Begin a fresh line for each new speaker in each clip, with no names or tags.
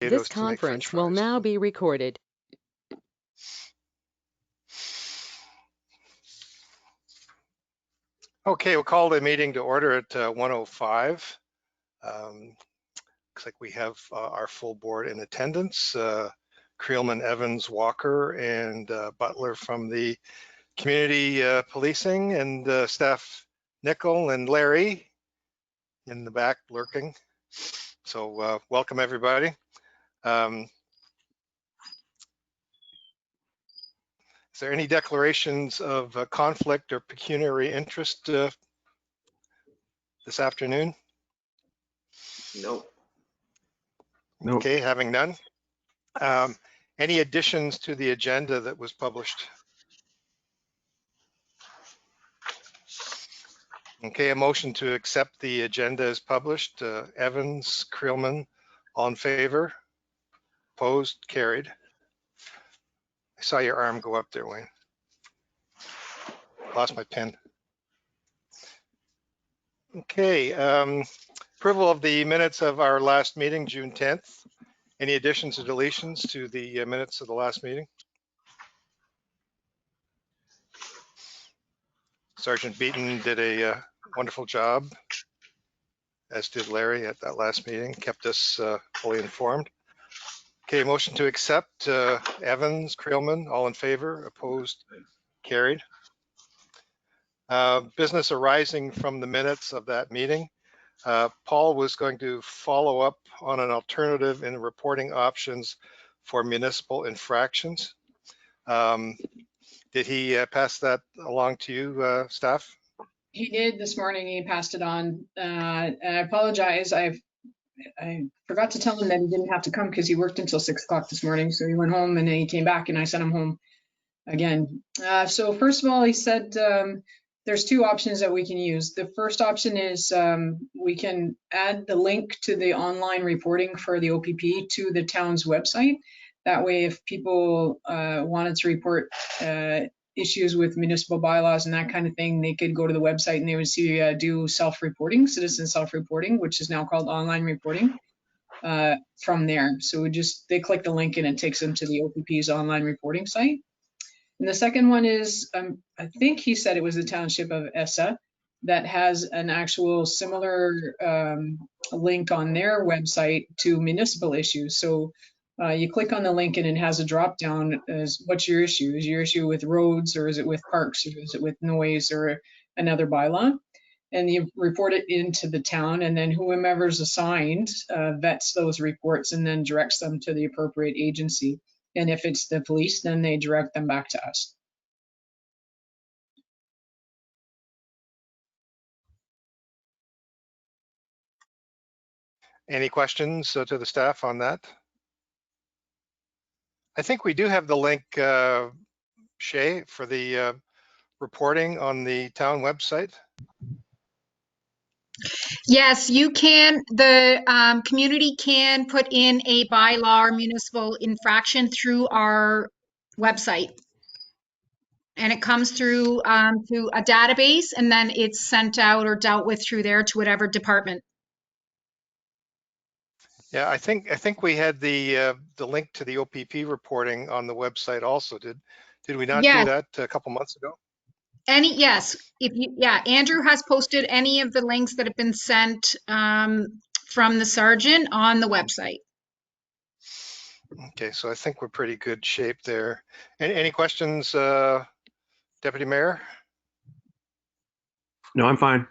This conference will now be recorded.
Okay, we'll call the meeting to order at 1:05. Looks like we have our full board in attendance. Creelman, Evans, Walker, and Butler from the community policing, and staff Nickel and Larry in the back lurking. So welcome everybody. Is there any declarations of conflict or pecuniary interest this afternoon?
Nope.
Okay, having none. Any additions to the agenda that was published? Okay, a motion to accept the agenda as published. Evans, Creelman, all in favor? Opposed? Carried. I saw your arm go up there, Wayne. Lost my pen. Okay, approval of the minutes of our last meeting, June 10th. Any additions or deletions to the minutes of the last meeting? Sergeant Beaton did a wonderful job, as did Larry at that last meeting, kept us fully informed. Okay, motion to accept. Evans, Creelman, all in favor? Opposed? Carried. Business arising from the minutes of that meeting. Paul was going to follow up on an alternative in reporting options for municipal infractions. Did he pass that along to you, staff?
He did this morning. He passed it on. And I apologize. I forgot to tell him that he didn't have to come because he worked until 6 o'clock this morning. So he went home and then he came back and I sent him home again. So first of all, he said there's two options that we can use. The first option is we can add the link to the online reporting for the OPP to the town's website. That way, if people wanted to report issues with municipal bylaws and that kind of thing, they could go to the website and they would see do self-reporting, citizen self-reporting, which is now called online reporting from there. So they click the link and it takes them to the OPP's online reporting site. And the second one is, I think he said it was the township of Essa that has an actual similar link on their website to municipal issues. So you click on the link and it has a drop down as what's your issue? Is your issue with roads, or is it with parks, or is it with noise or another bylaw? And you report it into the town, and then whomever's assigned vets those reports and then directs them to the appropriate agency. And if it's the police, then they direct them back to us.
Any questions to the staff on that? I think we do have the link, Shay, for the reporting on the town website.
Yes, you can. The community can put in a bylaw or municipal infraction through our website. And it comes through to a database, and then it's sent out or dealt with through there to whatever department.
Yeah, I think we had the link to the OPP reporting on the website also. Did we not do that a couple months ago?
Yes, Andrew has posted any of the links that have been sent from the sergeant on the website.
Okay, so I think we're pretty good shape there. Any questions, Deputy Mayor?
No, I'm fine.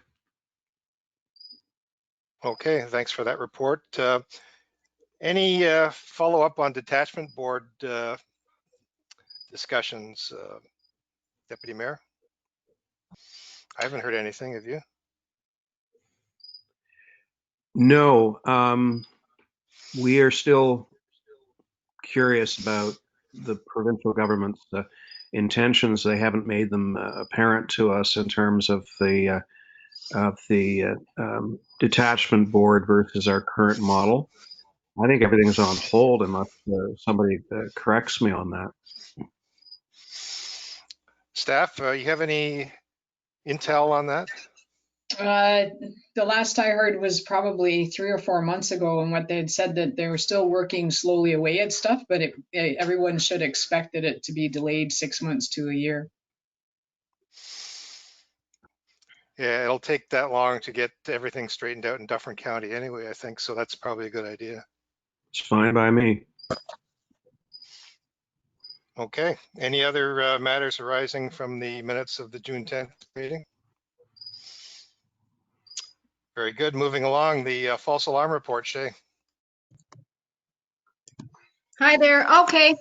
Okay, thanks for that report. Any follow-up on detachment board discussions, Deputy Mayor? I haven't heard anything, have you?
No, we are still curious about the provincial government's intentions. They haven't made them apparent to us in terms of the detachment board versus our current model. I think everything's on hold unless somebody corrects me on that.
Staff, you have any intel on that?
The last I heard was probably 3 or 4 months ago, and what they had said that they were still working slowly away at stuff, but everyone should expect it to be delayed 6 months to a year.
Yeah, it'll take that long to get everything straightened out in Dufferin County anyway, I think. So that's probably a good idea.
It's fine by me.
Okay. Any other matters arising from the minutes of the June 10th meeting? Very good. Moving along, the false alarm report, Shay.
Hi there. Okay.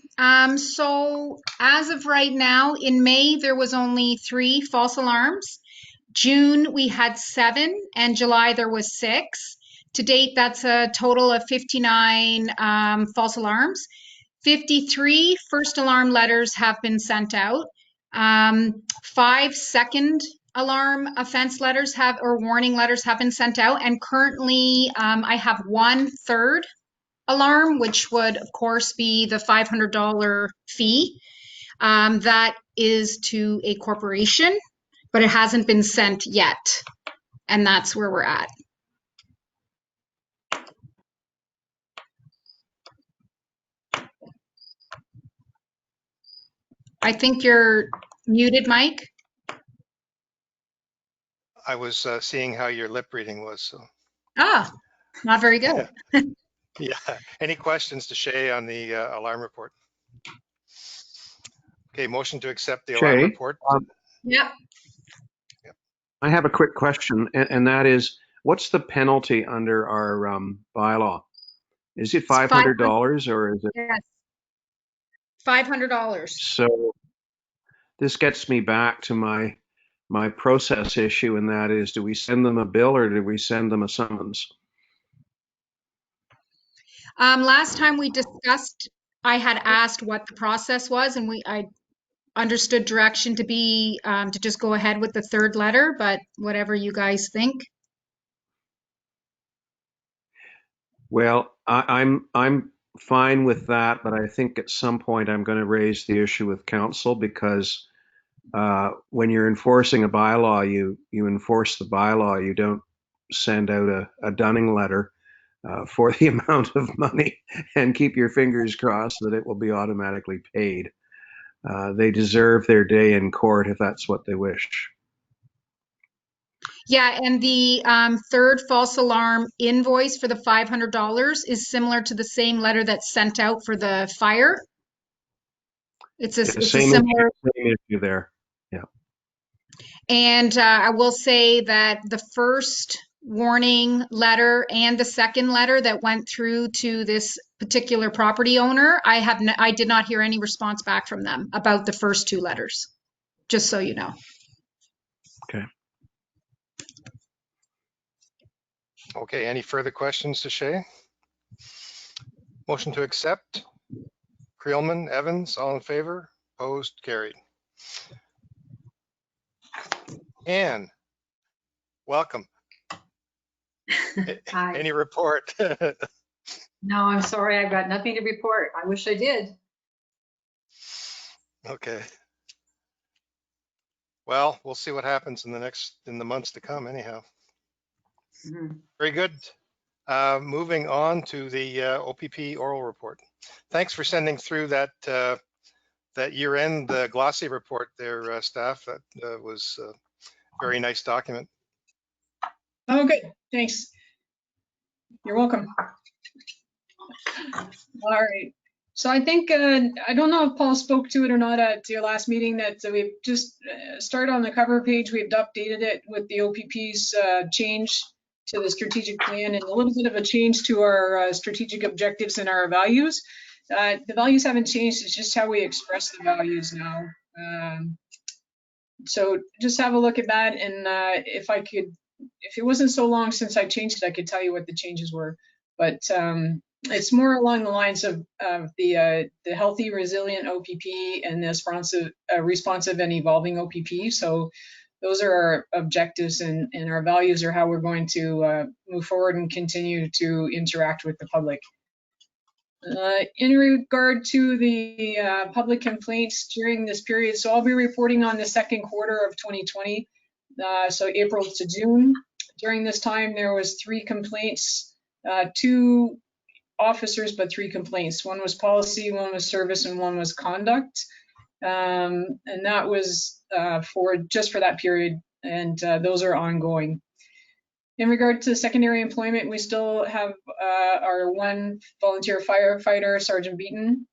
So as of right now, in May, there was only 3 false alarms. June, we had 7, and July, there was 6. To date, that's a total of 59 false alarms. 53 first alarm letters have been sent out. 5 second alarm offense letters or warning letters have been sent out. And currently, I have 1 third alarm, which would, of course, be the $500 fee. That is to a corporation, but it hasn't been sent yet. And that's where we're at. I think you're muted, Mike.
I was seeing how your lip reading was. So.
Not very good.
Yeah. Any questions to Shay on the alarm report? Okay, motion to accept the alarm
Shay,
report.
Yep.
I have a quick question, and that is, what's the penalty under our bylaw? Is it $500 or is it?
Yes. $500.
So this gets me back to my process issue, and that is, do we send them a bill or do we send them a summons?
Last time we discussed, I had asked what the process was, and I understood direction to be to just go ahead with the 3rd letter, but whatever you guys think.
Well, I'm fine with that, but I think at some point I'm going to raise the issue with council, because when you're enforcing a bylaw, you enforce the bylaw. You don't send out a dunning letter for the amount of money and keep your fingers crossed that it will be automatically paid. They deserve their day in court if that's what they wish.
Yeah, and the 3rd false alarm invoice for the $500 is similar to the same letter that's sent out for the fire. It's a similar
issue there. Yeah.
And I will say that the first warning letter and the second letter that went through to this particular property owner, I did not hear any response back from them about the first 2 letters, just so you know.
Okay.
Okay, any further questions to Shay? Motion to accept. Creelman, Evans, all in favor? Opposed, carried. Anne, welcome.
Hi.
Any report?
No, I'm sorry. I've got nothing to report. I wish I did.
Okay. Well, we'll see what happens in the months to come anyhow.
Mm-hmm.
Very good. Moving on to the OPP oral report. Thanks for sending through that year-end glossy report there, staff. That was a very nice document.
Oh, good. Thanks. You're welcome. All right. So I think, I don't know if Paul spoke to it or not at your last meeting, that we've just started on the cover page. We've updated it with the OPP's change to the strategic plan and a little bit of a change to our strategic objectives and our values. The values haven't changed. It's just how we express the values now. So just have a look at that. And if it wasn't so long since I changed it, I could tell you what the changes were. But it's more along the lines of the healthy, resilient OPP and the responsive and evolving OPP. So those are our objectives, and our values are how we're going to move forward and continue to interact with the public. In regard to the public complaints during this period, so I'll be reporting on the second quarter of 2020, so April to June. During this time, there was 3 complaints, 2 officers, but 3 complaints. One was policy, one was service, and one was conduct. And that was just for that period, and those are ongoing. In regard to secondary employment, we still have our 1 volunteer firefighter, Sergeant Beaton.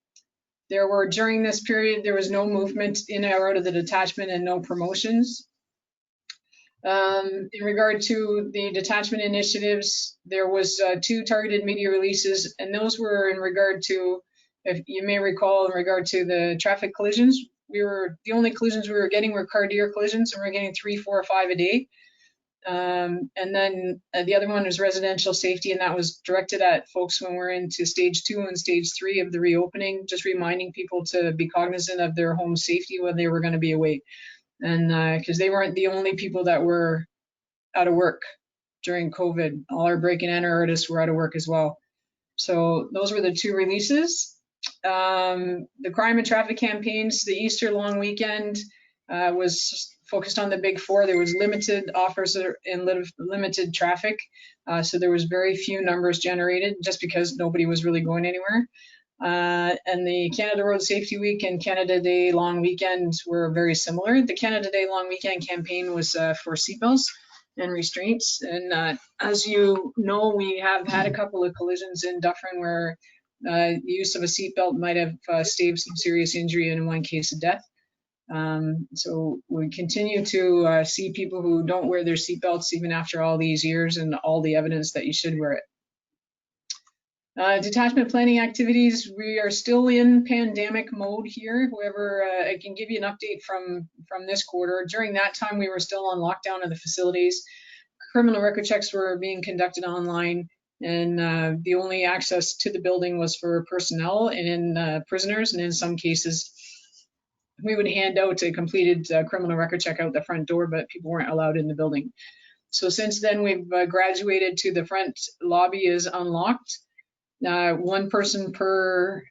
During this period, there was no movement in or out of the detachment and no promotions. In regard to the detachment initiatives, there was 2 targeted media releases, and those were in regard to, if you may recall, in regard to the traffic collisions. The only collisions we were getting were car-deer collisions, and we we're getting 3, 4, or 5 a day. And then the other one was residential safety, and that was directed at folks when we're into stage 2 and stage 3 of the reopening, just reminding people to be cognizant of their home safety when they were going to be away. And because they weren't the only people that were out of work during COVID. All our break and enter artists were out of work as well. So those were the 2 releases. The crime and traffic campaigns, the Easter long weekend was focused on the big 4. There was limited offers and limited traffic. So there was very few numbers generated just because nobody was really going anywhere. And the Canada Road Safety Week and Canada Day long weekend were very similar. The Canada Day long weekend campaign was for seatbelts and restraints. And as you know, we have had a couple of collisions in Dufferin where the use of a seatbelt might have staved some serious injury and in 1 case of death. So we continue to see people who don't wear their seatbelts even after all these years and all the evidence that you should wear it. Detachment planning activities, we are still in pandemic mode here. However, I can give you an update from this quarter. During that time, we were still on lockdown of the facilities. Criminal record checks were being conducted online, and the only access to the building was for personnel and prisoners, and in some cases, we would hand out a completed criminal record check out the front door, but people weren't allowed in the building. So since then, we've graduated to the front lobby is unlocked. 1 person per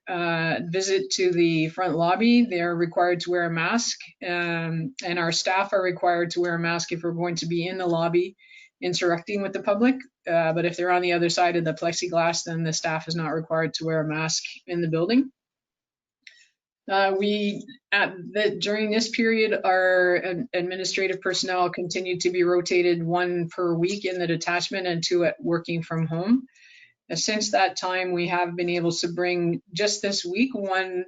visit to the front lobby. They're required to wear a mask, and our staff are required to wear a mask if we're going to be in the lobby interacting with the public. But if they're on the other side of the plexiglass, then the staff is not required to wear a mask in the building. During this period, our administrative personnel continued to be rotated 1 per week in the detachment and 2 at working from home. Since that time, we have been able to bring just this week 1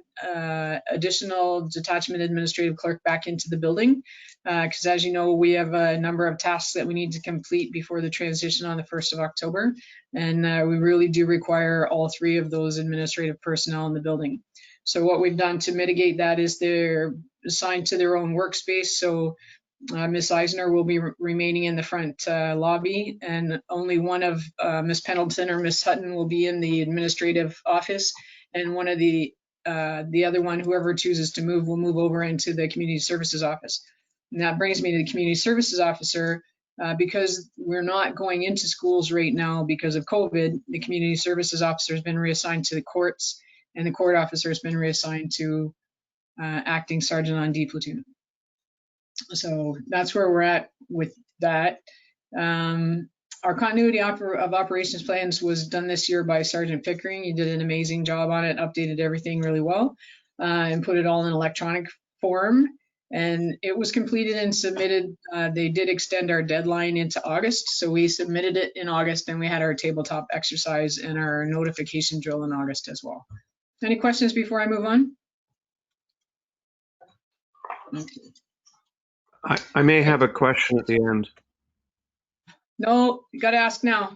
additional detachment administrative clerk back into the building. Because as you know, we have a number of tasks that we need to complete before the transition on the 1st of October. And we really do require all 3 of those administrative personnel in the building. So what we've done to mitigate that is they're assigned to their own workspace. So Ms. Eisner will be remaining in the front lobby, and only one of Ms. Pendleton or Ms. Hutton will be in the administrative office, and one of the other one, whoever chooses to move, will move over into the community services office. And that brings me to the community services officer. Because we're not going into schools right now because of COVID, the community services officer has been reassigned to the courts, and the court officer has been reassigned to acting sergeant on D platoon. So that's where we're at with that. Our continuity of operations plans was done this year by Sergeant Pickering. He did an amazing job on it, updated everything really well, and put it all in electronic form. And it was completed and submitted. They did extend our deadline into August. So we submitted it in August, and we had our tabletop exercise and our notification drill in August as well. Any questions before I move on?
I may have a question at the end.
No, you got to ask now.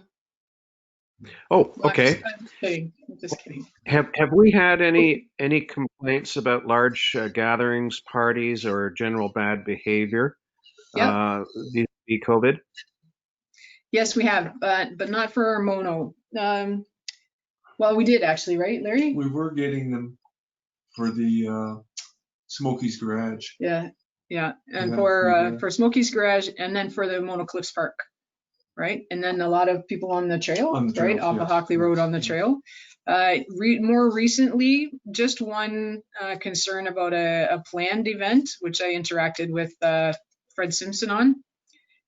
Oh, okay.
I'm just kidding.
Have we had any complaints about large gatherings, parties, or general bad behavior vis-a-vis COVID?
Yes, we have, but not for our mono. Well, we did actually, right, Larry?
We were getting them for the Smokey's Garage.
Yeah, and
Yeah,
for Smokey's Garage, and then for the Mono Cliffs Park, right? And then a lot of people on the trail, right, off of Hockley Road on the trail. More recently, just one concern about a planned event, which I interacted with Fred Simpson on.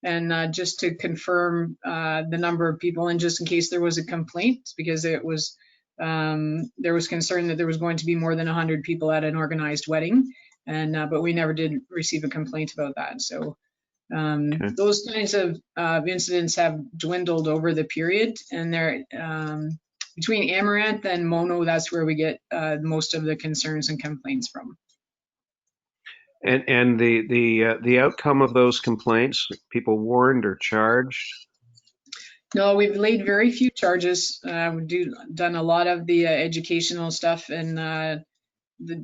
and just to confirm the number of people, and just in case there was a complaint, because it was there was concern that there was going to be more than 100 people at an organized wedding, and but we never did receive a complaint about that. So
Okay.
those kinds of incidents have dwindled over the period, and they're between Amaranth and Mono, that's where we get most of the concerns and complaints from.
And the outcome of those complaints, people warned or charged?
No, we've laid very few charges. We've done a lot of the educational stuff, and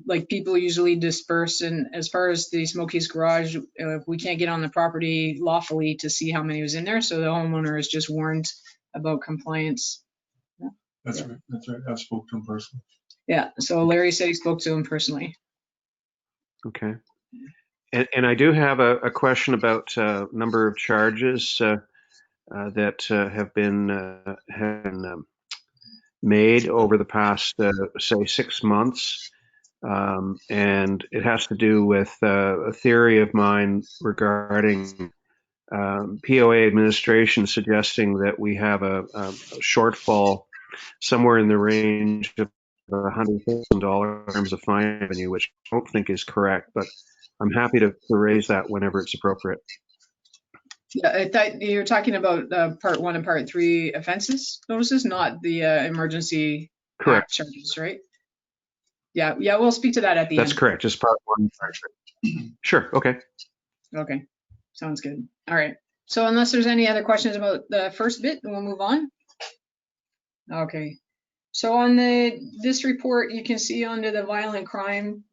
like people usually disperse. And as far as the Smokies Garage, we can't get on the property lawfully to see how many was in there, so the homeowner is just warned about compliance.
That's right. That's right. I've spoken to him personally.
Yeah, so Larry said he spoke to him personally.
Okay. And I do have a question about number of charges that have been made over the past, say, 6 months. And it has to do with a theory of mine regarding POA administration suggesting that we have a shortfall somewhere in the range of $100,000 in terms of fine revenue, which I don't think is correct, but I'm happy to raise that whenever it's appropriate.
Yeah, I thought you're talking about part 1 and part 3 offenses notices, not the emergency
Correct.
act charges, right? Yeah, we'll speak to that at the
That's
end.
correct. Just part 1. Part 3. Sure. Okay.
Okay, sounds good. All right. So unless there's any other questions about the first bit, we'll move on. Okay. So on this report, you can see under the violent crime,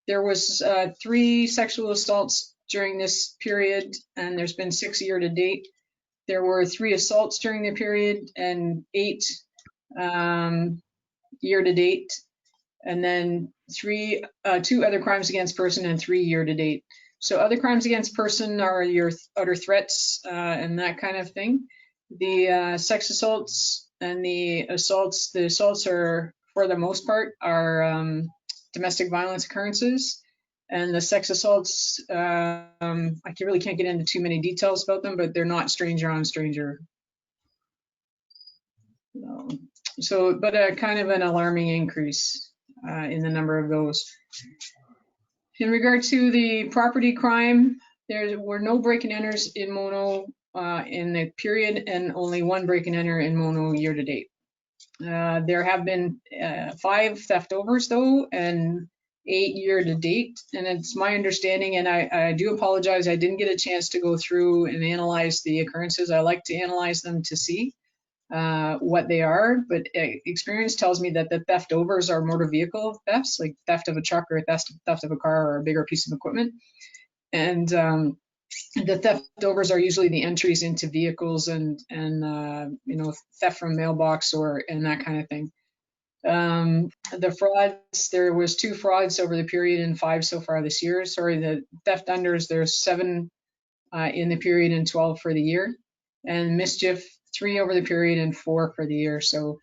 there was 3 sexual assaults during this period, and there's been 6 year to date. There were 3 assaults during the period and 8 year to date, and then 2 other crimes against person and 3 year to date. So other crimes against person are your utter threats and that kind of thing. The sex assaults and the assaults are, for the most part, are domestic violence occurrences. And the sex assaults, I really can't get into too many details about them, but they're not stranger on stranger. But a kind of an alarming increase in the number of those. In regard to the property crime, there were no break and enters in Mono in the period, and only 1 break and enter in Mono year to date. There have been 5 theft overs though, and 8 year to date. And it's my understanding, and I do apologize, I didn't get a chance to go through and analyze the occurrences. I like to analyze them to see what they are, but experience tells me that the theft overs are motor vehicle thefts, like theft of a truck or theft of a car or a bigger piece of equipment. And the theft overs are usually the entries into vehicles and theft from mailbox and that kind of thing. The frauds, there was 2 frauds over the period and 5 so far this year. Sorry, the theft unders, there's 7 in the period and 12 for the year. And mischief, 3 over the period and 4 for the year. So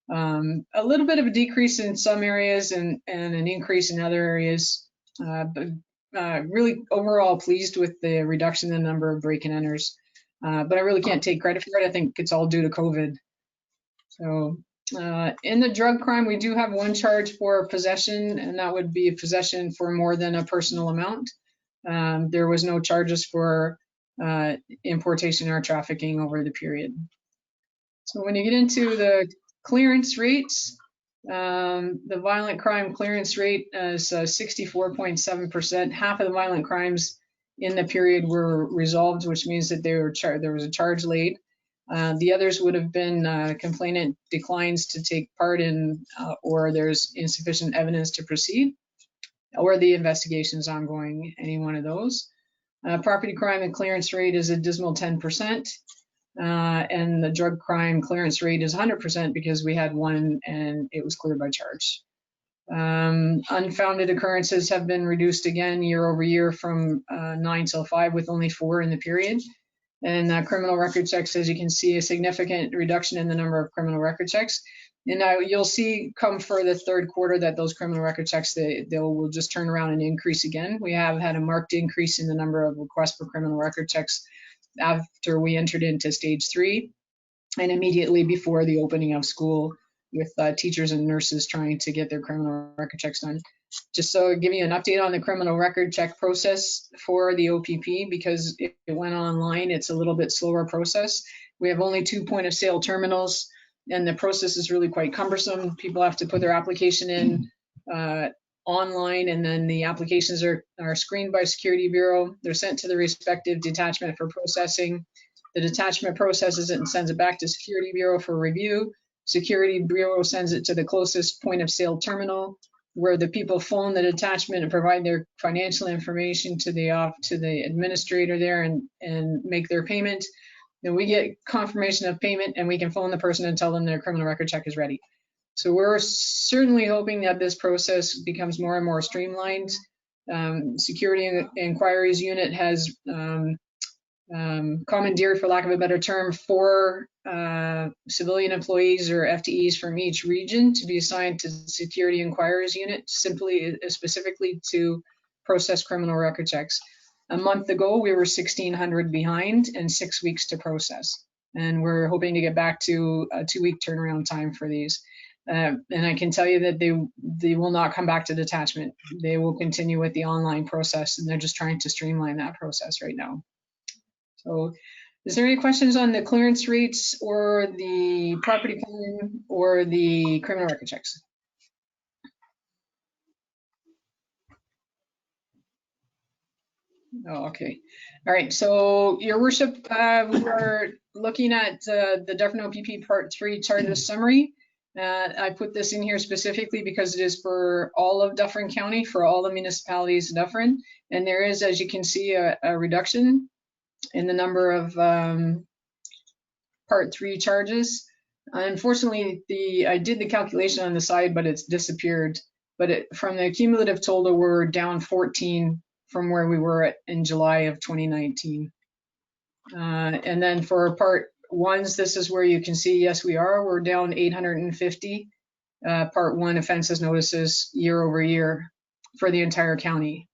a little bit of a decrease in some areas and an increase in other areas. But really overall pleased with the reduction in the number of break and enters. But I really can't take credit for it. I think it's all due to COVID. So in the drug crime, we do have 1 charge for possession, and that would be possession for more than a personal amount. There was no charges for importation or trafficking over the period. So when you get into the clearance rates, the violent crime clearance rate is 64.7%. Half of the violent crimes in the period were resolved, which means that there was a charge laid. The others would have been complainant declines to take part in, or there's insufficient evidence to proceed, or the investigation is ongoing, any one of those. Property crime and clearance rate is a dismal 10%. And the drug crime clearance rate is 100% because we had 1 and it was cleared by charge. Unfounded occurrences have been reduced again year over year from 9 till 5, with only 4 in the period. And criminal record checks, as you can see, a significant reduction in the number of criminal record checks. And you'll see come for the 3rd quarter that those criminal record checks, they will just turn around and increase again. We have had a marked increase in the number of requests for criminal record checks after we entered into stage 3 and immediately before the opening of school, with teachers and nurses trying to get their criminal record checks done. Just so give you an update on the criminal record check process for the OPP, because it went online, it's a little bit slower process. We have only 2 point of sale terminals, and the process is really quite cumbersome. People have to put their application in online, and then the applications are screened by Security Bureau. They're sent to the respective detachment for processing. The detachment processes it and sends it back to Security Bureau for review. Security Bureau sends it to the closest point of sale terminal, where the people phone the detachment and provide their financial information to the administrator there and make their payment. Then we get confirmation of payment, and we can phone the person and tell them their criminal record check is ready. So we're certainly hoping that this process becomes more and more streamlined. Security Inquiries Unit has commandeered, for lack of a better term, 4 civilian employees or FTEs from each region to be assigned to the Security Inquiries Unit, specifically to process criminal record checks. A month ago, we were 1,600 behind and 6 weeks to process. And we're hoping to get back to a 2-week turnaround time for these. And I can tell you that they will not come back to detachment. They will continue with the online process, and they're just trying to streamline that process right now. So is there any questions on the clearance rates or the property plan or the criminal record checks? Oh, okay. All right. So, Your Worship, we are looking at the Dufferin OPP Part 3 charges summary. I put this in here specifically because it is for all of Dufferin County, for all the municipalities of Dufferin. And there is, as you can see, a reduction in the number of Part 3 charges. Unfortunately, I did the calculation on the side, but it's disappeared. But from the cumulative total, we're down 14 from where we were in July of 2019. And then for Part 1s, this is where you can see, yes, we're down 850 Part 1 offenses notices year over year for the entire county.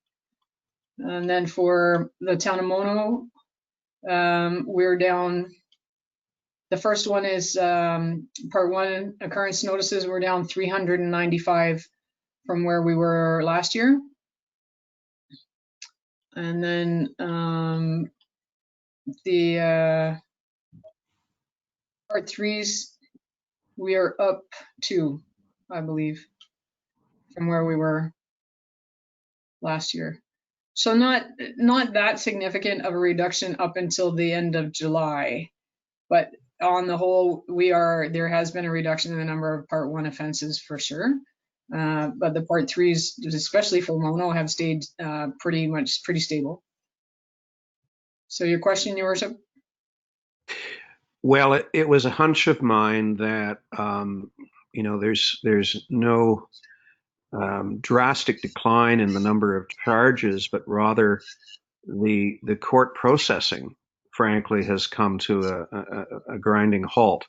And then for the town of Mono, we're down. The first one is Part 1 occurrence notices. We're down 395 from where we were last year. And then the Part 3s, we are up 2, I believe, from where we were last year. So not that significant of a reduction up until the end of July, but on the whole, there has been a reduction in the number of Part 1 offenses for sure. But the Part 3s, especially for Mono, have stayed pretty stable. So your question, Your Worship?
Well, it was a hunch of mine that there's no drastic decline in the number of charges, but rather the court processing, frankly, has come to a grinding halt.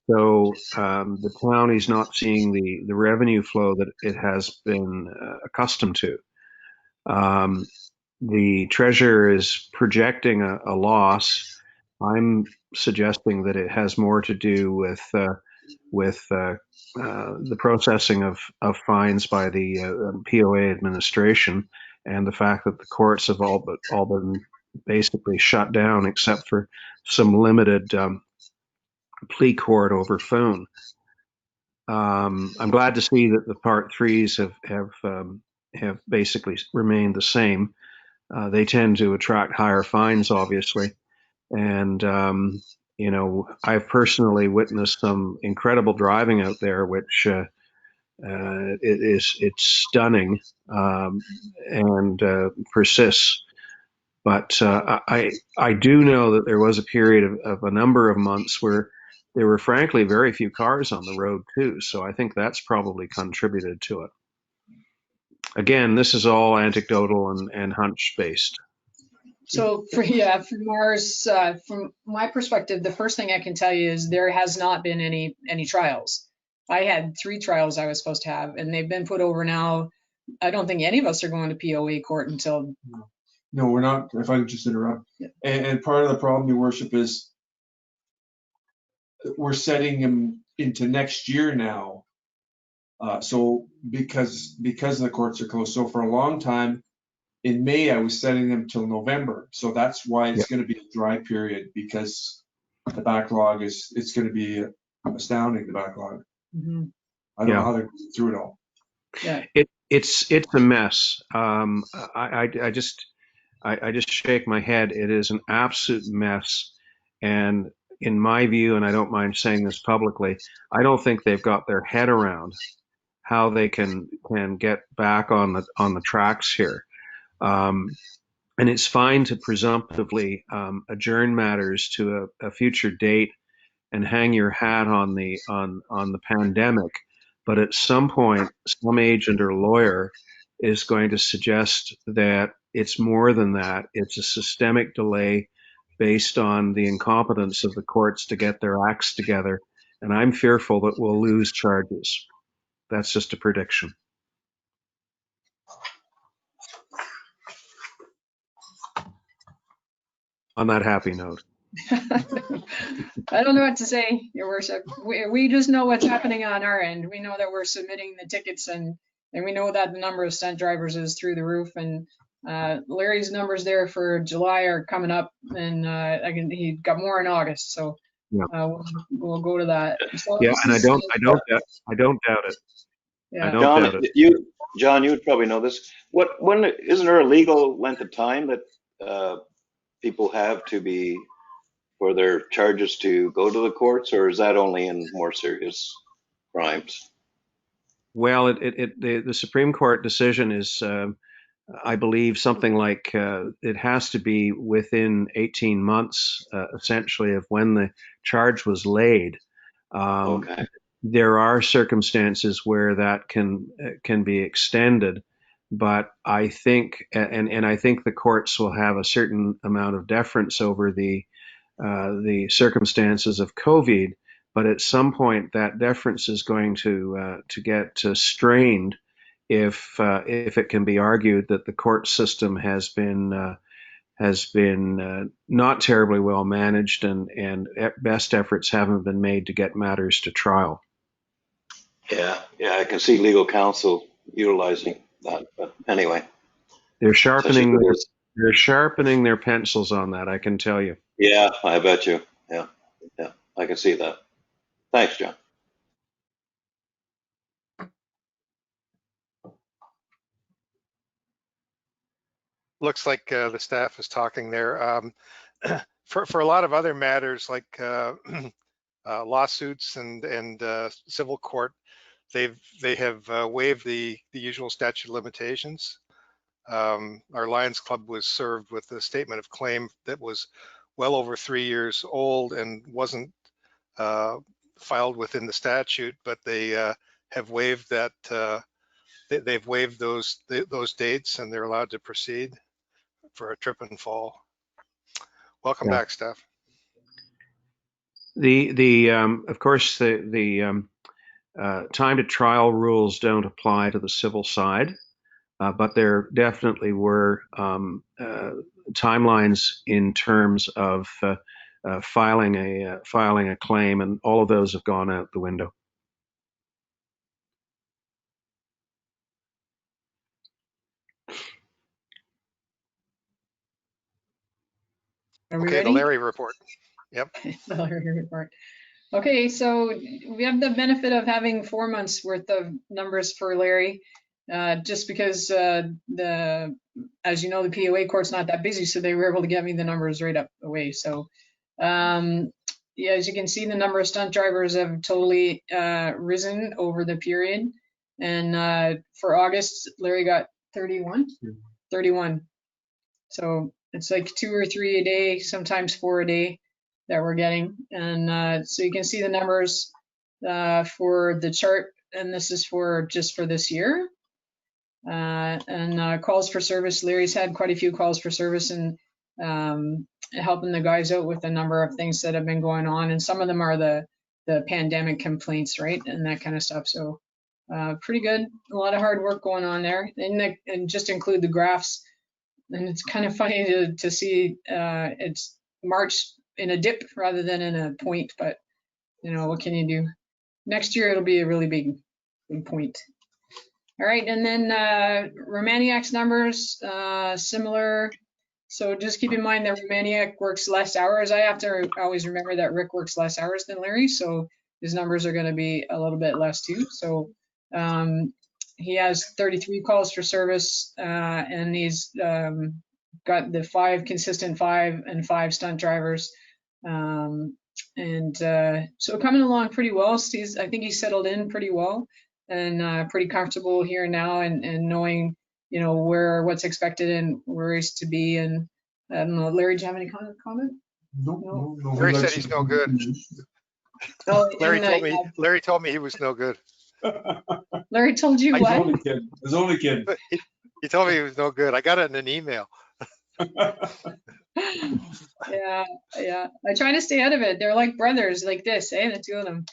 So the county's not seeing the revenue flow that it has been accustomed to. The treasurer is projecting a loss. I'm suggesting that it has more to do with the processing of fines by the POA administration, and the fact that the courts have all been basically shut down, except for some limited plea court over phone. I'm glad to see that the Part 3s have basically remained the same. They tend to attract higher fines, obviously, and I've personally witnessed some incredible driving out there, which it's stunning and persists. But I do know that there was a period of a number of months where there were frankly very few cars on the road too. So I think that's probably contributed to it. Again, this is all anecdotal and hunch based.
So from ours, from my perspective, the first thing I can tell you is there has not been any trials. I had 3 trials I was supposed to have, and they've been put over now. I don't think any of us are going to POA court until
No, we're not, if I could just interrupt.
Yeah.
And part of the problem, Your Worship, is we're setting him into next year now. So because the courts are closed. So for a long time, in May, I was setting them till November. So that's why it's going to be a dry period, because the backlog it's going to be astounding, the backlog.
Mhm.
I don't know how they're going through it all.
Yeah.
It's a mess. I just shake my head. It is an absolute mess. And in my view, and I don't mind saying this publicly, I don't think they've got their head around how they can get back on the tracks here. And it's fine to presumptively adjourn matters to a future date and hang your hat on the pandemic, but at some point, some agent or lawyer is going to suggest that it's more than that. It's a systemic delay based on the incompetence of the courts to get their acts together, and I'm fearful that we'll lose charges. That's just a prediction. On that happy note.
I don't know what to say, Your Worship. We just know what's happening on our end. We know that we're submitting the tickets, and we know that the number of stunt drivers is through the roof. And Larry's numbers there for July are coming up, and he got more in August. So we'll go to that. So
Yeah, and I don't doubt it.
Yeah.
I don't doubt it.
John, you would probably know this. Isn't there a legal length of time that people have for their charges to go to the courts, or is that only in more serious crimes?
Well, the Supreme Court decision is, I believe, something like it has to be within 18 months, essentially, of when the charge was laid.
Okay.
There are circumstances where that can be extended, but I think, and I think the courts will have a certain amount of deference over the circumstances of COVID. But at some point, that deference is going to get strained if it can be argued that the court system has been not terribly well managed, and best efforts haven't been made to get matters to trial.
Yeah, I can see legal counsel utilizing that, but anyway.
They're sharpening their pencils on that, I can tell you.
Yeah, I bet you. Yeah, I can see that. Thanks, John.
Looks like the staff is talking there. For a lot of other matters like lawsuits and civil court, they have waived the usual statute of limitations. Our Lions Club was served with a statement of claim that was well over 3 years old and wasn't filed within the statute, but they have waived that. They've waived those dates, and they're allowed to proceed for a trip and fall. Welcome back, Steph.
Of course, the time to trial rules don't apply to the civil side, but there definitely were timelines in terms of filing a claim, and all of those have gone out the window.
Are we
Okay,
ready?
the Larry report. Yep.
The Larry report. Okay, so we have the benefit of having 4 months worth of numbers for Larry, just because as you know, the POA court's not that busy, so they were able to get me the numbers right up away. So yeah, as you can see, the number of stunt drivers have totally risen over the period. And for August, Larry got 31. So it's like 2 or 3 a day, sometimes 4 a day that we're getting. And so you can see the numbers for the chart, and this is just for this year. And calls for service, Larry's had quite a few calls for service, and helping the guys out with a number of things that have been going on. And some of them are the pandemic complaints, right? And that kind of stuff. So pretty good. A lot of hard work going on there. And just include the graphs And it's kind of funny to see it's March in a dip rather than in a point, but you know, what can you do? Next year, it'll be a really big point. All right, and then Romaniac's numbers, similar. So just keep in mind that Romaniac works less hours. I have to always remember that Rick works less hours than Larry, so his numbers are going to be a little bit less too. So he has 33 calls for service, and he's got the 5 consistent 5 and 5 stunt drivers. So coming along pretty well. I think he's settled in pretty well and pretty comfortable here now, and knowing, you know, what's expected and where he's to be. And I don't know, Larry, do you have any comment?
No.
Larry said he's no good.
Oh,
Larry told me he was no good.
Larry told you what?
I was only kidding.
He told me he was no good. I got it in an email.
Yeah. I try to stay out of it. They're like brothers, like this, the 2 of them.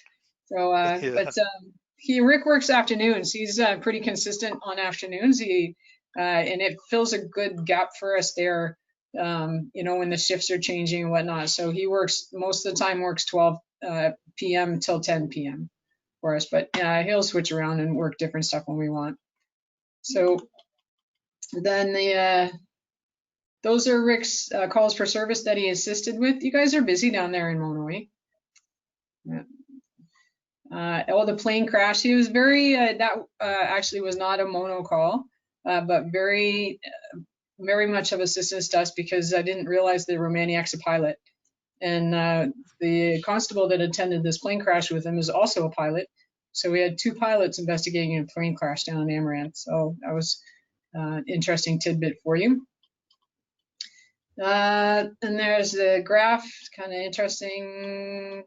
So,
Yeah.
but Rick works afternoons. He's pretty consistent on afternoons. And it fills a good gap for us there. You know, when the shifts are changing and whatnot. So he works most of the time, works 12 p.m. till 10 p.m. for us, but he'll switch around and work different stuff when we want. So then those are Rick's calls for service that he assisted with. You guys are busy down there in Monowi. Yeah. The plane crash, he was very, that actually was not a mono call, but very much of assistance to us, because I didn't realize that Romaniac's a pilot. And the constable that attended this plane crash with him is also a pilot. So we had 2 pilots investigating a plane crash down in Amaranth. So that was an interesting tidbit for you. And there's the graph, kind of interesting.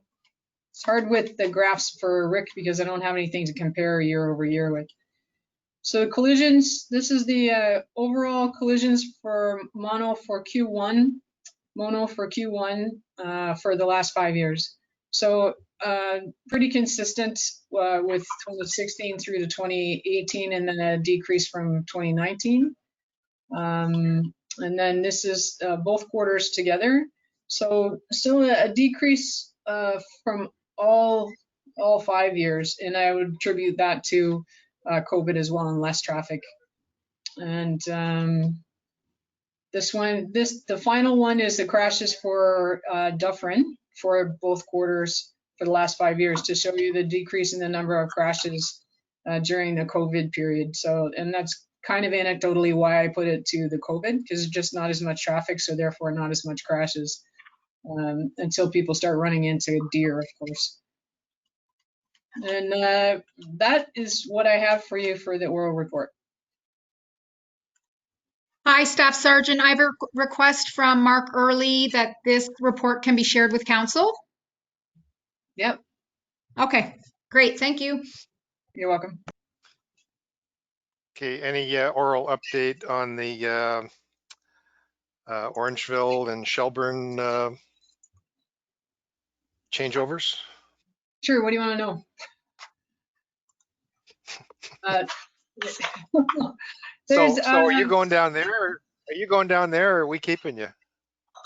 It's hard with the graphs for Rick because I don't have anything to compare year over year with. So collisions, this is the overall collisions for mono for Q1 for the last 5 years. So pretty consistent with 2016 through to 2018, and then a decrease from 2019. And then this is both quarters together. So still a decrease from all 5 years, and I would attribute that to COVID as well and less traffic. And the final one is the crashes for Dufferin for both quarters for the last 5 years, to show you the decrease in the number of crashes during the COVID period. So, and that's kind of anecdotally why I put it to the COVID, because just not as much traffic, so therefore not as much crashes until people start running into deer, of course. And that is what I have for you for the oral report.
Hi, Staff Sergeant. I have a request from Mark Early that this report can be shared with council.
Yep.
Okay, great. Thank you.
You're welcome.
Okay, any oral update on the Orangeville and Shelburne changeovers?
Sure, what do you want to know?
So are you going down there? Or are we keeping you?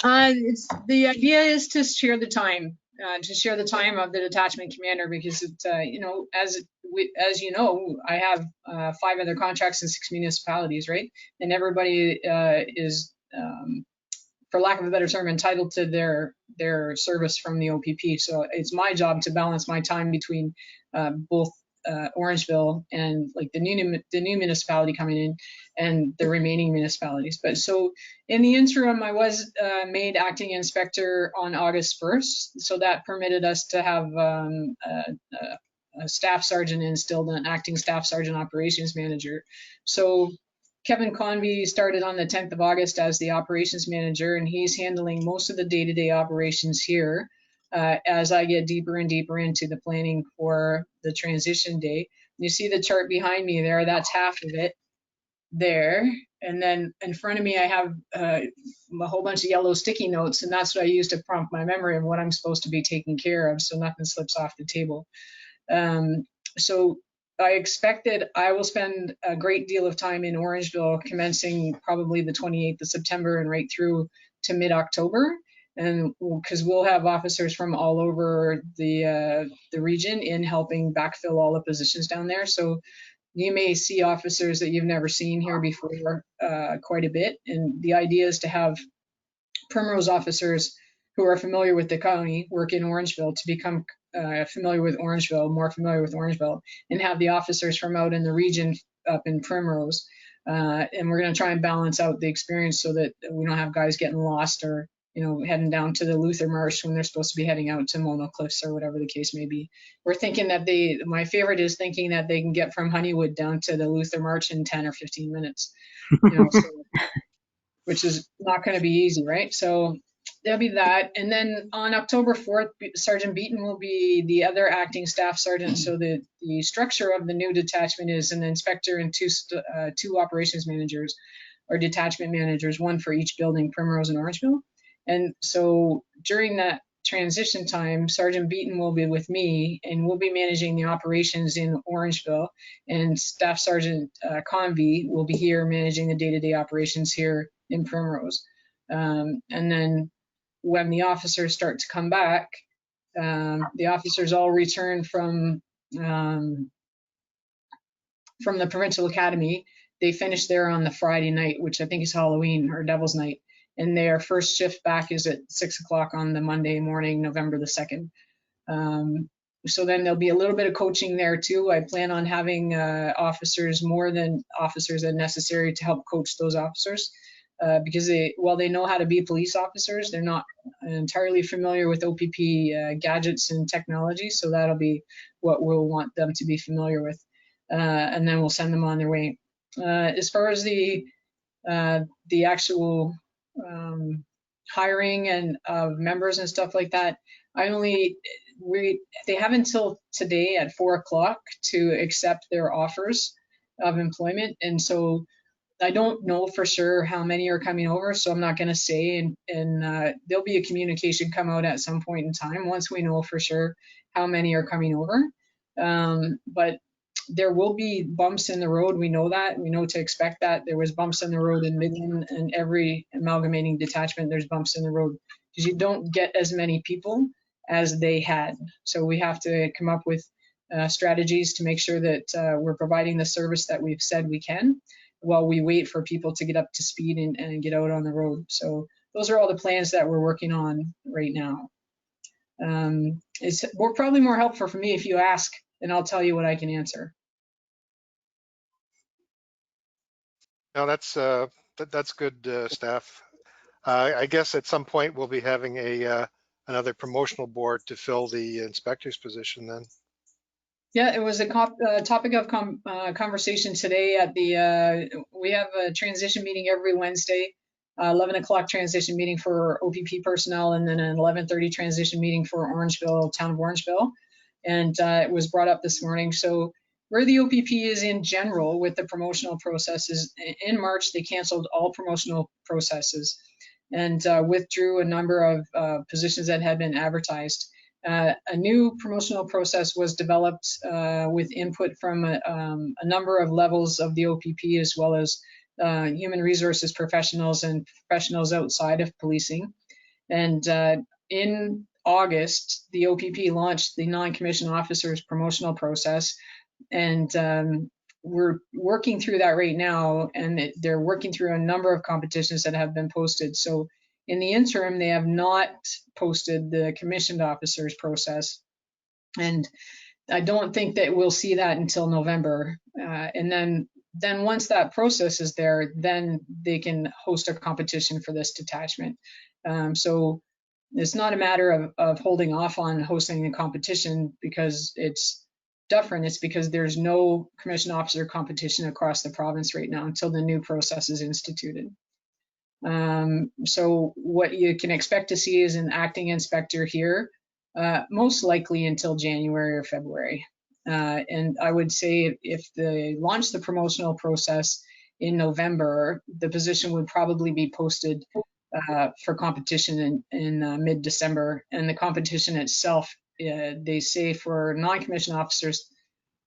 The idea is to share the time of the detachment commander, because it, you know, as you know, I have 5 other contracts in 6 municipalities, right? And everybody is, for lack of a better term, entitled to their service from the OPP. So it's my job to balance my time between both Orangeville and like the new municipality coming in and the remaining municipalities. But so in the interim, I was made acting inspector on August 1st. So that permitted us to have a staff sergeant instilled, an acting staff sergeant operations manager. So Kevin Convey started on the 10th of August as the operations manager, and he's handling most of the day-to-day operations here. As I get deeper and deeper into the planning for the transition day. You see the chart behind me there, that's half of it there. And then in front of me, I have a whole bunch of yellow sticky notes, and that's what I use to prompt my memory of what I'm supposed to be taking care of, so nothing slips off the table. So I expect that I will spend a great deal of time in Orangeville, commencing probably the 28th of September and right through to mid-October. And because we'll have officers from all over the region in helping backfill all the positions down there. So you may see officers that you've never seen here before quite a bit. And the idea is to have Primrose officers who are familiar with the county work in Orangeville to become familiar with Orangeville, more familiar with Orangeville, and have the officers from out in the region up in Primrose. And we're going to try and balance out the experience so that we don't have guys getting lost or, you know, heading down to the Luther Marsh when they're supposed to be heading out to Mono Cliffs or whatever the case may be. We're thinking that my favorite is thinking that they can get from Honeywood down to the Luther Marsh in 10 or 15 minutes, you know, so, which is not going to be easy, right? So there'll be that. And then on October 4th, Sergeant Beaton will be the other acting staff sergeant. So the structure of the new detachment is an inspector and two operations managers or detachment managers, one for each building, Primrose and Orangeville. And so during that transition time, Sergeant Beaton will be with me and we'll be managing the operations in Orangeville, and Staff Sergeant Convey will be here managing the day-to-day operations here in Primrose. And then when the officers start to come back, the officers all return from the Provincial Academy. They finish there on the Friday night, which I think is Halloween or Devil's Night. And their first shift back is at 6 o'clock on the Monday morning, November the 2nd. So then there'll be a little bit of coaching there too. I plan on having officers, more than officers than necessary, to help coach those officers. Because while they know how to be police officers, they're not entirely familiar with OPP gadgets and technology. So that'll be what we'll want them to be familiar with. And then we'll send them on their way. As far as the actual hiring and members and stuff like that, they have until today at 4 o'clock to accept their offers of employment. And so I don't know for sure how many are coming over, so I'm not going to say, and there'll be a communication come out at some point in time once we know for sure how many are coming over. But there will be bumps in the road. We know that. We know to expect that. There was bumps in the road in Midland, and every amalgamating detachment, there's bumps in the road because you don't get as many people as they had. So we have to come up with strategies to make sure that we're providing the service that we've said we can, while we wait for people to get up to speed and get out on the road. So those are all the plans that we're working on right now. It's probably more helpful for me if you ask, and I'll tell you what I can answer.
No, that's good, Staff. I guess at some point we'll be having another promotional board to fill the inspector's position then.
Yeah, it was a topic of conversation today at we have a transition meeting every Wednesday, 11 o'clock transition meeting for OPP personnel, and then an 11:30 transition meeting for Orangeville, town of Orangeville. And it was brought up this morning. So where the OPP is in general with the promotional processes, in March, they canceled all promotional processes and withdrew a number of positions that had been advertised. A new promotional process was developed with input from a number of levels of the OPP, as well as human resources professionals and professionals outside of policing. And in August, the OPP launched the non-commissioned officers promotional process. And we're working through that right now, and they're working through a number of competitions that have been posted. So in the interim, they have not posted the commissioned officers process. And I don't think that we'll see that until November. And then once that process is there, then they can host a competition for this detachment. So it's not a matter of holding off on hosting the competition because it's different. It's because there's no commissioned officer competition across the province right now until the new process is instituted. So what you can expect to see is an acting inspector here, most likely until January or February. And I would say if they launch the promotional process in November, the position would probably be posted for competition in mid-December. And the competition itself, they say for non-commissioned officers,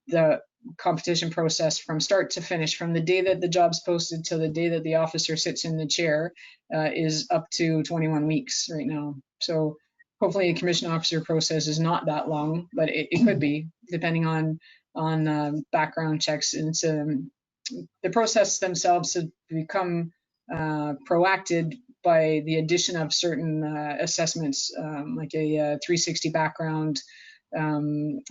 the competition process from start to finish, from the day that the job's posted till the day that the officer sits in the chair, is up to 21 weeks right now. So hopefully a commission officer process is not that long, but it could be, depending on background checks. And the process themselves have become proacted by the addition of certain assessments, like a 360 background, an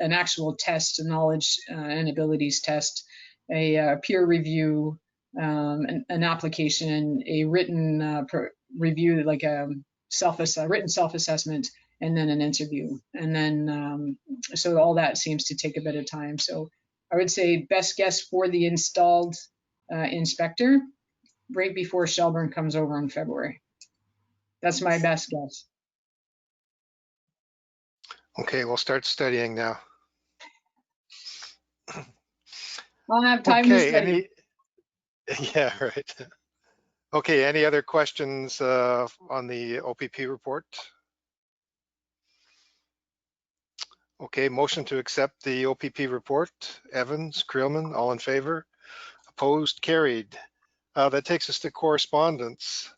actual test, a knowledge and abilities test, a peer review, an application, a written review, like a written self-assessment, and then an interview. And then, so all that seems to take a bit of time. So I would say best guess for the installed inspector, right before Shelburne comes over in February. That's my best guess.
Okay, we'll start studying now.
I'll have time to
Okay,
study.
yeah, right. Okay, any other questions on the OPP report? Okay, motion to accept the OPP report. Evans, Creelman, all in favor? Opposed, carried. That takes us to correspondence.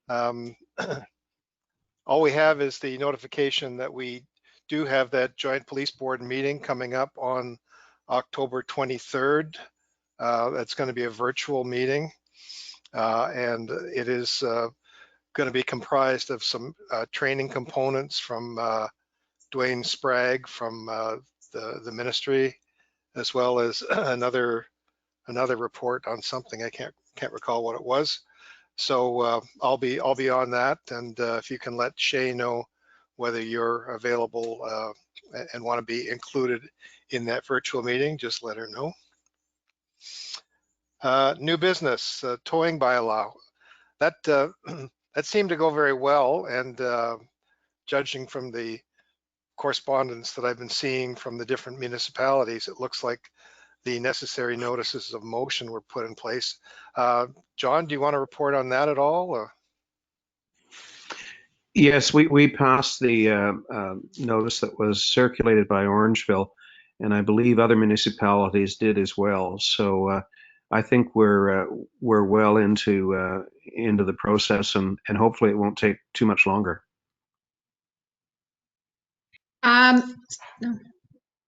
All we have is the notification that we do have that joint police board meeting coming up on October 23rd. That's going to be a virtual meeting, and it is going to be comprised of some training components from Dwayne Sprague from the ministry, as well as another report on something. I can't recall what it was. So I'll be on that, and if you can let Shay know whether you're available and want to be included in that virtual meeting, just let her know. New business, towing bylaw. That that seemed to go very well, and judging from the correspondence that I've been seeing from the different municipalities, it looks like the necessary notices of motion were put in place. John, do you want to report on that at all? Or?
Yes, we passed the notice that was circulated by Orangeville, and I believe other municipalities did as well. So I think we're well into the process, and hopefully it won't take too much longer.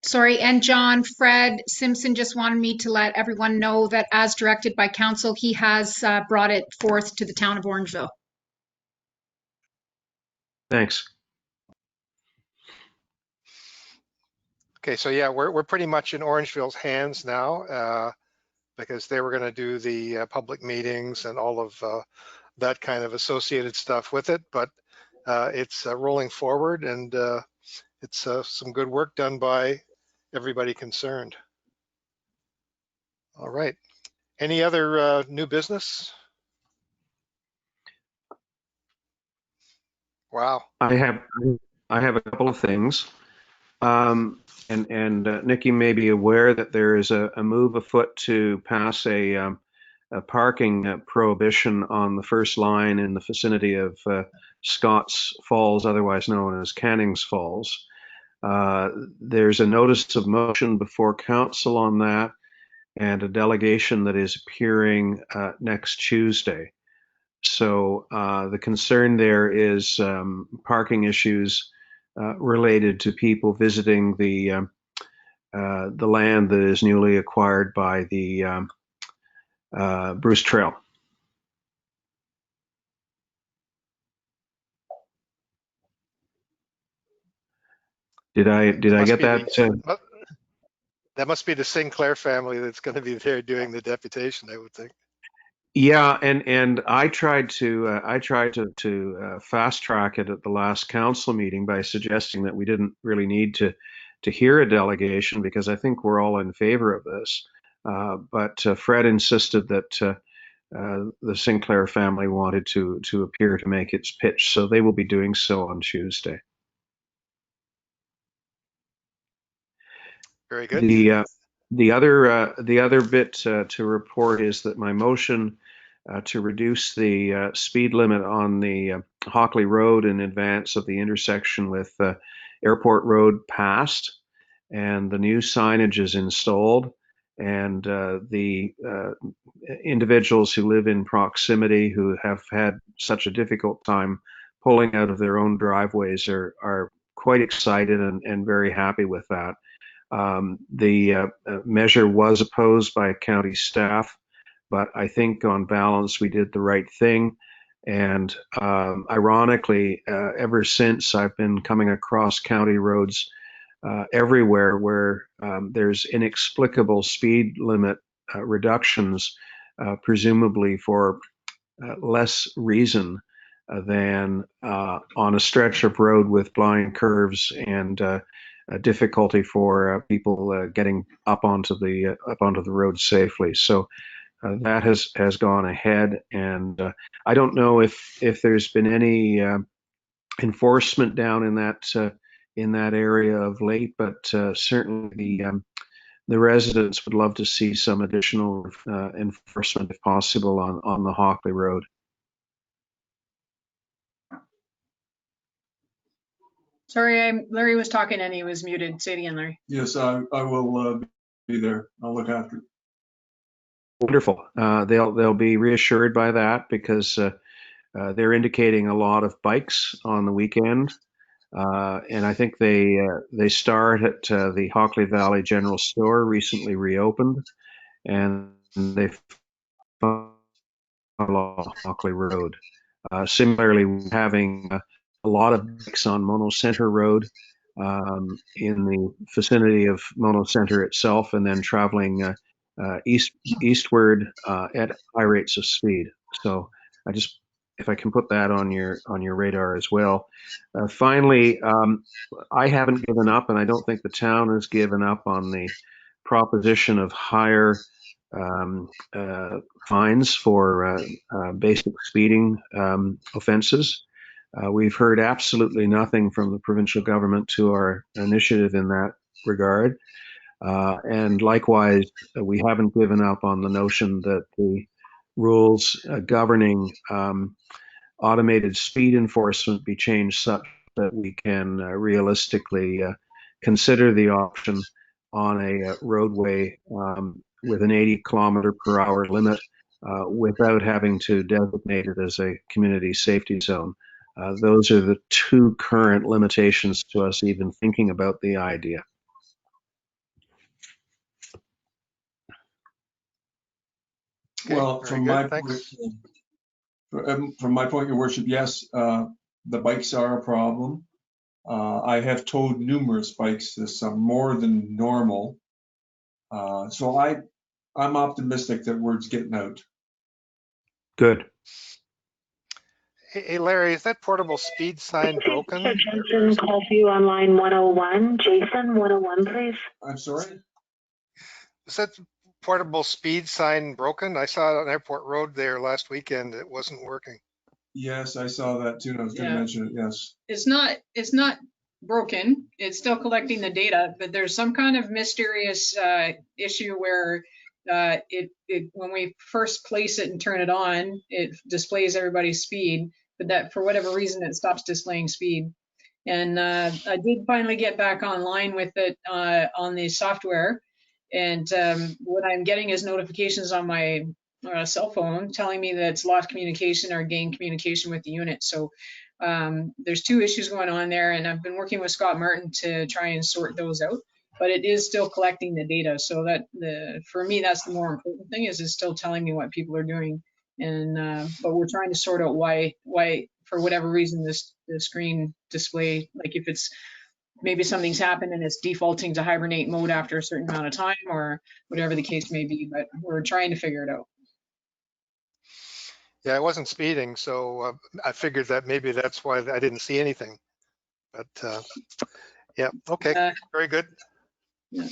Sorry, and John, Fred Simpson just wanted me to let everyone know that as directed by council, he has brought it forth to the town of Orangeville.
Thanks.
Okay, so yeah, we're pretty much in Orangeville's hands now, because they were going to do the public meetings and all of that kind of associated stuff with it, but it's rolling forward, and it's some good work done by everybody concerned. All right. Any other new business? Wow.
I have a couple of things. And Nikki may be aware that there is a move afoot to pass a parking prohibition on the first line in the vicinity of Scotts Falls, otherwise known as Cannings Falls. There's a notice of motion before council on that, and a delegation that is appearing next Tuesday. So the concern there is parking issues related to people visiting the land that is newly acquired by the Bruce Trail. Did I get that?
That must be the Sinclair family that's going to be there doing the deputation, I would think.
Yeah, and I tried to fast track it at the last council meeting by suggesting that we didn't really need to hear a delegation, because I think we're all in favor of this. But Fred insisted that the Sinclair family wanted to appear to make its pitch, so they will be doing so on Tuesday.
Very good.
The other bit to report is that my motion to reduce the speed limit on the Hockley Road in advance of the intersection with Airport Road passed, and the new signage is installed, and the individuals who live in proximity who have had such a difficult time pulling out of their own driveways are quite excited and very happy with that. The measure was opposed by county staff, but I think on balance we did the right thing. And ironically, ever since I've been coming across county roads everywhere where there's inexplicable speed limit reductions, presumably for less reason than on a stretch of road with blind curves and difficulty for people getting up onto the road safely. So that has gone ahead, and I don't know if there's been any enforcement down in that area of late, but certainly the residents would love to see some additional enforcement, if possible, on the Hockley Road.
Sorry, Larry was talking and he was muted. Say it again, Larry.
Yes, I will be there. I'll look after it.
Wonderful. They'll be reassured by that, because they're indicating a lot of bikes on the weekend, and I think they start at the Hockley Valley General Store, recently reopened, and they follow Hockley Road. Similarly, having a lot of bikes on Mono Center Road, in the vicinity of Mono Center itself, and then traveling eastward at high rates of speed. So if I can put that on your radar as well. Finally, I haven't given up, and I don't think the town has given up on the proposition of higher fines for basic speeding offenses. We've heard absolutely nothing from the provincial government to our initiative in that regard. And likewise, we haven't given up on the notion that the rules governing automated speed enforcement be changed such that we can realistically consider the option on a roadway with an 80 kilometer per hour limit without having to designate it as a community safety zone. Those are the two current limitations to us even thinking about the idea.
Okay,
Well,
very good, thanks.
from my point, Your Worship, yes, the bikes are a problem. I have towed numerous bikes, some more than normal. So I'm optimistic that word's getting out.
Good.
Hey, Larry, is that portable speed sign broken?
Jensen, call for you on line 101. Jason, 101, please.
I'm sorry?
Is that portable speed sign broken? I saw it on Airport Road there last weekend. It wasn't working.
Yes, I saw that too, and I was going to mention it, yes.
It's not broken. It's still collecting the data, but there's some kind of mysterious issue where when we first place it and turn it on, it displays everybody's speed, but that for whatever reason it stops displaying speed. And I did finally get back online with it on the software, and what I'm getting is notifications on my cell phone telling me that it's lost communication or gained communication with the unit. So there's two issues going on there, and I've been working with Scott Martin to try and sort those out, but it is still collecting the data. So that for me, that's the more important thing, is it's still telling me what people are doing. And but we're trying to sort out why for whatever reason the screen display, like if it's maybe something's happened and it's defaulting to hibernate mode after a certain amount of time, or whatever the case may be, but we're trying to figure it out.
Yeah, I wasn't speeding, so I figured that maybe that's why I didn't see anything. But yeah, okay, very good.
Yeah.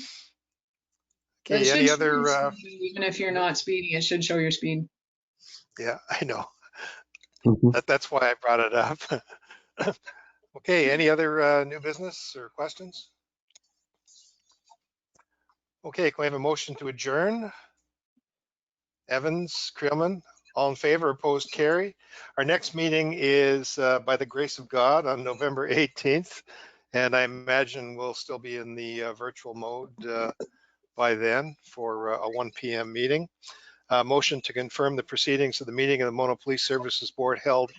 Okay, any other?
Even if you're not speeding, it should show your speed.
Yeah, I know. That's why I brought it up. Okay, any other new business or questions? Okay, can we have a motion to adjourn? Evans, Creelman, all in favor, opposed, carry. Our next meeting is, by the grace of God, on November 18th And I imagine we'll still be in the virtual mode by then for a 1 p.m. meeting. Motion to confirm the proceedings of the meeting of the Mono Police Services Board held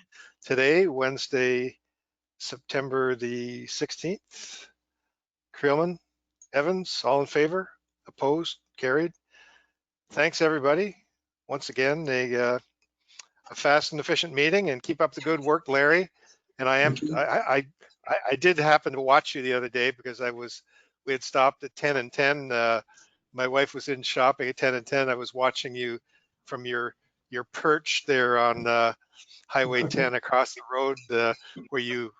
today, Wednesday, September the 16th. Creelman, Evans, all in favor? Opposed? Carried. Thanks, everybody. Once again, a fast and efficient meeting, and keep up the good work, Larry. And I did happen to watch you the other day because we had stopped at 10 and 10. My wife was in shopping at 10 and 10. I was watching you from your perch there on Highway 10 across the road, where you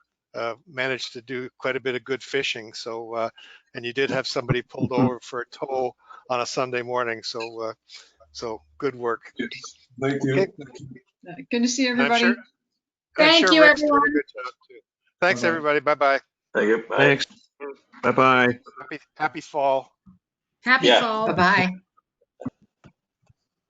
managed to do quite a bit of good fishing. So, and you did have somebody pulled over for a tow on a Sunday morning. So, so good work.
Thank you.
Okay.
Good to see
And
everybody.
Thank you,
Rick's doing a
everyone.
good job too. Thanks,
Bye-bye.
everybody. Bye-bye.
Thank you. Bye.
Thanks. Bye-bye.
Happy fall.
Happy
Yeah.
fall.
Bye-bye.